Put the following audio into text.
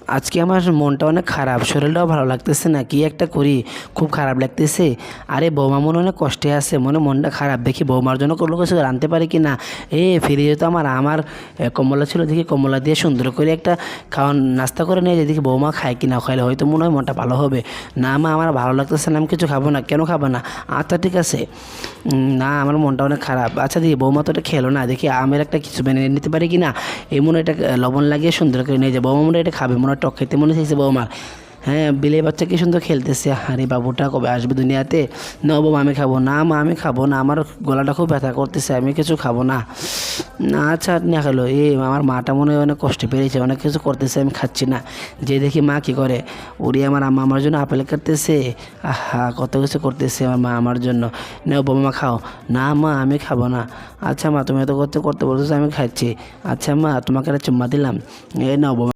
আজকে আমার মনটা অনেক খারাপ, শরীরটাও ভালো লাগতেছে না, কি একটা করি, খুব খারাপ লাগতেছে। আরে বৌমা মনে অনেক কষ্টে আছে, মনটা খারাপ, দেখি বৌমার জন্য কোনো কিছু রাঁধতে পারি কি না। ফ্রিজে তো আমার কমলা ছিল, দেখি কমলা দিয়ে সুন্দর করে একটা নাস্তা করে নিয়ে যাই, দেখি বৌমা খায় কি না, খাইলে হয়তো মনে হয় মনটা ভালো হবে। না মা, আমার ভালো লাগতেছে না, আমি কিছু খাবো না। কেন খাবো না? আচ্ছা ঠিক আছে। না, আমার মনটা অনেক খারাপ। আচ্ছা দেখি বৌমা তো এটা খেলো না, দেখি আমের একটা কিছু বানিয়ে নিতে পারি কি না। এই মনে হয় এটা লবণ লাগিয়ে সুন্দর করে নিয়ে যায়, বৌমা মনে হয় এটা খাবে, মনে হয় টক খেতে মনে চাইছে বৌমার। হ্যাঁ, বিলে বাচ্চা কি সুন্দর খেলতেছে। আরে বাবুটা কবে আসবে দুনিয়াতে? না বৌমা, আমি খাবো না। মা, আমি খাবো না, আমার গলাটা খুব ব্যথা করতেছে, আমি কিছু খাবো না। না আচ্ছা না খেলো। আমার মাটা মনে হয় অনেক কষ্ট পেয়েছে, অনেক কিছু করতেছে, আমি খাচ্ছি না। যে দেখি মা কি করে, ওরে আমার আম্মা আমার জন্য আপেল কাটতেছে, আহা কত কিছু করতেছে আমার মা আমার জন্য। নাও বৌমা খাও। না মা, আমি খাবো না। আচ্ছা মা, তুমি এত করতে করতে বলতেছো, আমি খাচ্ছি। আচ্ছা মা, তোমাকে একটা চুম্মা দিলাম, নাও বৌমা।